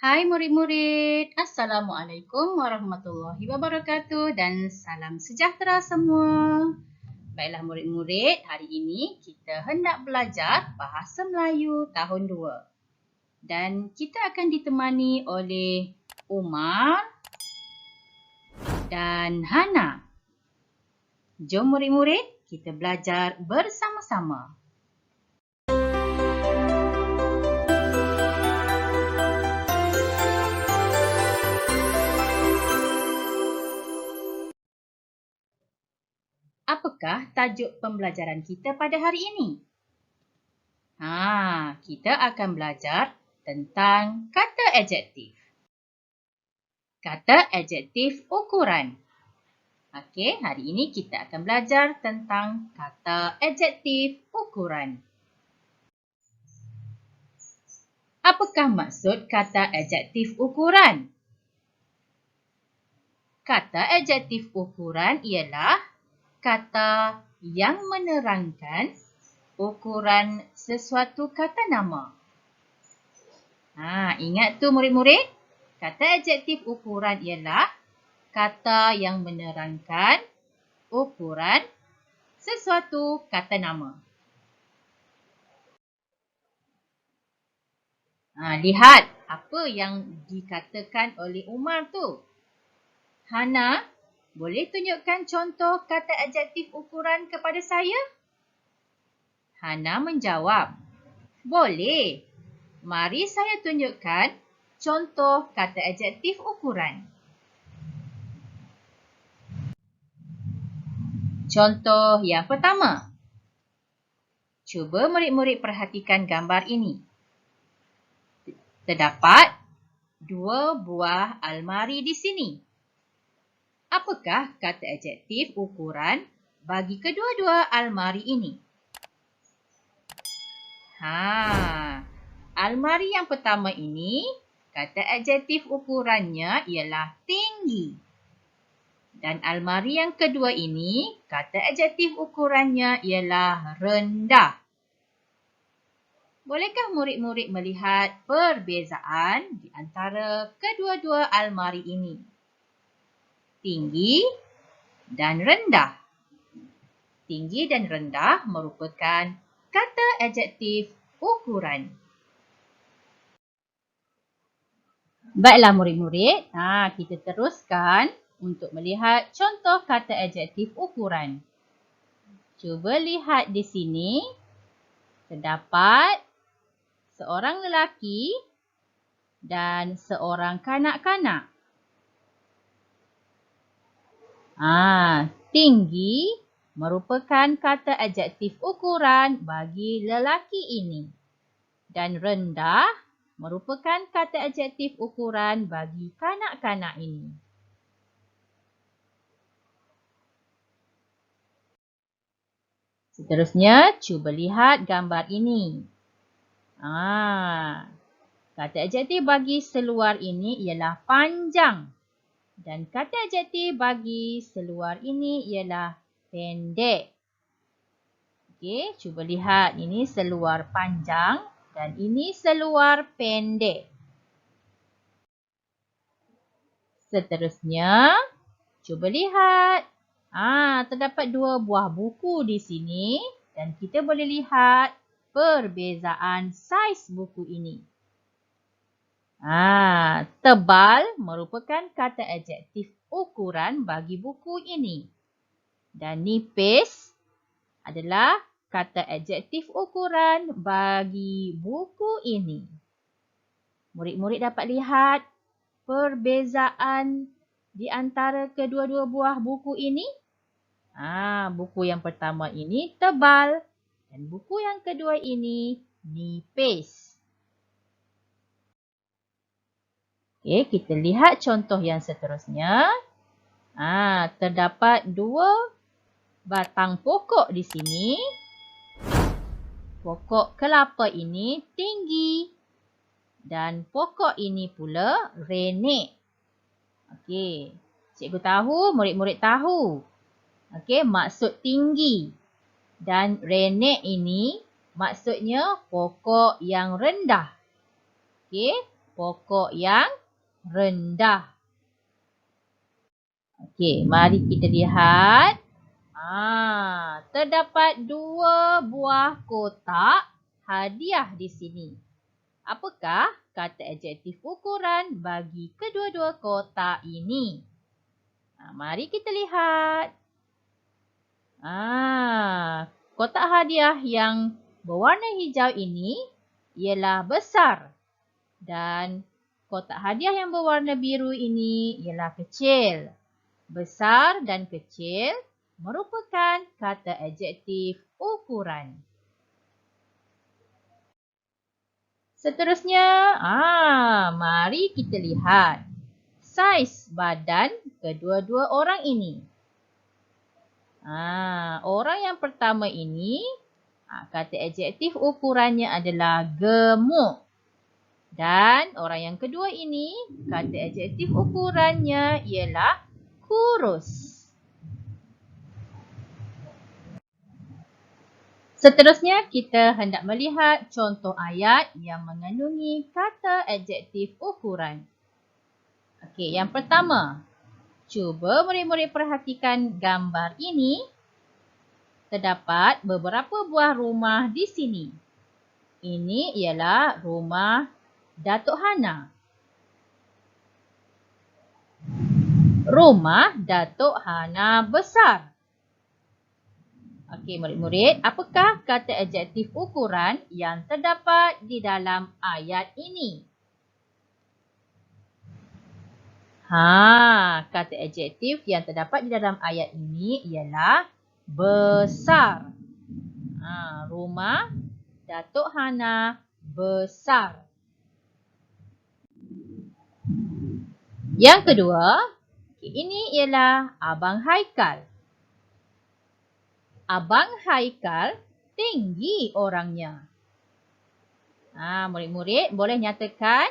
Hai murid-murid, Assalamualaikum warahmatullahi wabarakatuh dan salam sejahtera semua. Baiklah murid-murid, hari ini kita hendak belajar Bahasa Melayu tahun 2. Dan kita akan ditemani oleh Umar dan Hana. Jom murid-murid, kita belajar bersama-sama. Apakah tajuk pembelajaran kita pada hari ini? Kita akan belajar tentang kata adjektif. Kata adjektif ukuran. Okey, hari ini kita akan belajar tentang kata adjektif ukuran. Apakah maksud kata adjektif ukuran? Kata adjektif ukuran ialah kata yang menerangkan ukuran sesuatu kata nama. Ingat tu murid-murid, kata adjektif ukuran ialah kata yang menerangkan ukuran sesuatu kata nama. Lihat apa yang dikatakan oleh Umar tu. Hana, boleh tunjukkan contoh kata adjektif ukuran kepada saya? Hana menjawab, boleh. Mari saya tunjukkan contoh kata adjektif ukuran. Contoh yang pertama. Cuba murid-murid perhatikan gambar ini. Terdapat 2 buah almari di sini. Apakah kata adjektif ukuran bagi kedua-dua almari ini? Almari yang pertama ini, kata adjektif ukurannya ialah tinggi. Dan almari yang kedua ini, kata adjektif ukurannya ialah rendah. Bolehkah murid-murid melihat perbezaan di antara kedua-dua almari ini? Tinggi dan rendah. Tinggi dan rendah merupakan kata adjektif ukuran. Baiklah murid-murid, kita teruskan untuk melihat contoh kata adjektif ukuran. Cuba lihat di sini, terdapat seorang lelaki dan seorang kanak-kanak. Tinggi merupakan kata adjektif ukuran bagi lelaki ini. Dan rendah merupakan kata adjektif ukuran bagi kanak-kanak ini. Seterusnya, cuba lihat gambar ini. Kata adjektif bagi seluar ini ialah panjang. Dan kata adjektif bagi seluar ini ialah pendek. Okey, cuba lihat. Ini seluar panjang dan ini seluar pendek. Seterusnya, cuba lihat. Terdapat 2 buah buku di sini dan kita boleh lihat perbezaan saiz buku ini. Tebal merupakan kata adjektif ukuran bagi buku ini. Dan nipis adalah kata adjektif ukuran bagi buku ini. Murid-murid dapat lihat perbezaan di antara kedua-dua buah buku ini? Buku yang pertama ini tebal dan buku yang kedua ini nipis. Okey, kita lihat contoh yang seterusnya. Terdapat 2 batang pokok di sini. Pokok kelapa ini tinggi dan pokok ini pula renek. Okey, cikgu tahu, murid-murid tahu. Okey, maksud tinggi dan renek ini maksudnya pokok yang rendah. Okey, pokok yang rendah. Okey, mari kita lihat. Terdapat 2 buah kotak hadiah di sini. Apakah kata adjektif ukuran bagi kedua-dua kotak ini? Mari kita lihat. Kotak hadiah yang berwarna hijau ini ialah besar. Dan kotak hadiah yang berwarna biru ini ialah kecil. Besar dan kecil merupakan kata adjektif ukuran. Seterusnya, mari kita lihat saiz badan kedua-dua orang ini. Orang yang pertama ini, kata adjektif ukurannya adalah gemuk. Dan orang yang kedua ini, kata adjektif ukurannya ialah kurus. Seterusnya, kita hendak melihat contoh ayat yang mengandungi kata adjektif ukuran. Okey, yang pertama. Cuba murid-murid perhatikan gambar ini. Terdapat beberapa buah rumah di sini. Ini ialah rumah Datuk Hana. Rumah Datuk Hana besar. Okey, murid-murid, apakah kata adjektif ukuran yang terdapat di dalam ayat ini? Kata adjektif yang terdapat di dalam ayat ini ialah besar. Rumah Datuk Hana besar. Yang kedua, ini ialah Abang Haikal. Abang Haikal tinggi orangnya. Murid-murid boleh nyatakan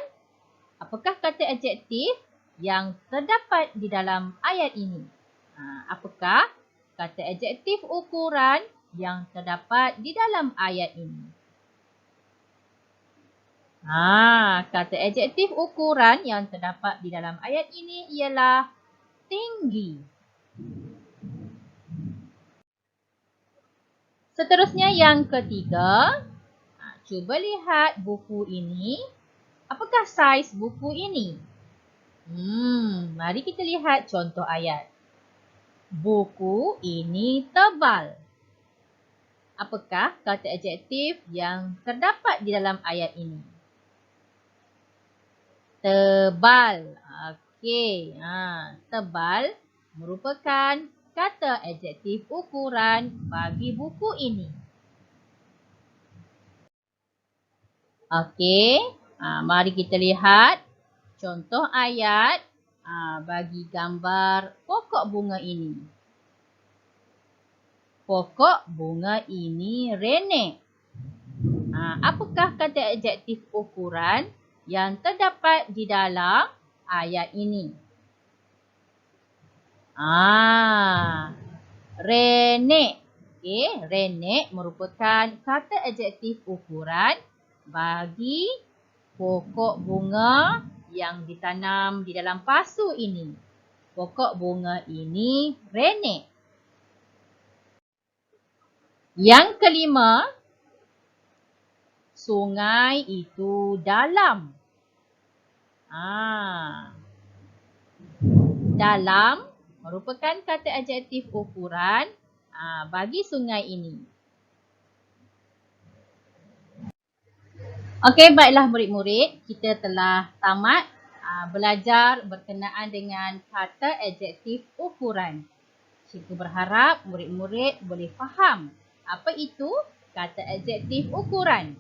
apakah kata adjektif yang terdapat di dalam ayat ini. Apakah kata adjektif ukuran yang terdapat di dalam ayat ini? Kata adjektif ukuran yang terdapat di dalam ayat ini ialah tinggi. Seterusnya yang ketiga, cuba lihat buku ini. Apakah saiz buku ini? Mari kita lihat contoh ayat. Buku ini tebal. Apakah kata adjektif yang terdapat di dalam ayat ini? Tebal. Okey. Tebal merupakan kata adjektif ukuran bagi buku ini. Okey, mari kita lihat contoh ayat bagi gambar pokok bunga ini. Pokok bunga ini renek. Apakah kata adjektif ukuran yang terdapat di dalam ayat ini? Renek. Okey, renek merupakan kata adjektif ukuran bagi pokok bunga yang ditanam di dalam pasu ini. Pokok bunga ini renek. Yang kelima, sungai itu dalam. Dalam merupakan kata adjektif ukuran bagi sungai ini. Okey, baiklah murid-murid, kita telah tamat belajar berkenaan dengan kata adjektif ukuran. Cikgu berharap murid-murid boleh faham apa itu kata adjektif ukuran.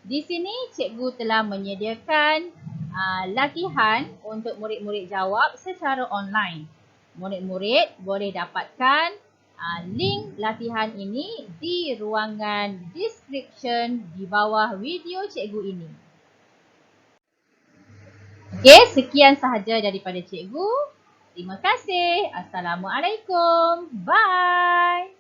Di sini cikgu telah menyediakan latihan untuk murid-murid jawab secara online. Murid-murid boleh dapatkan link latihan ini di ruangan description di bawah video cikgu ini. Okey, sekian sahaja daripada cikgu. Terima kasih. Assalamualaikum. Bye.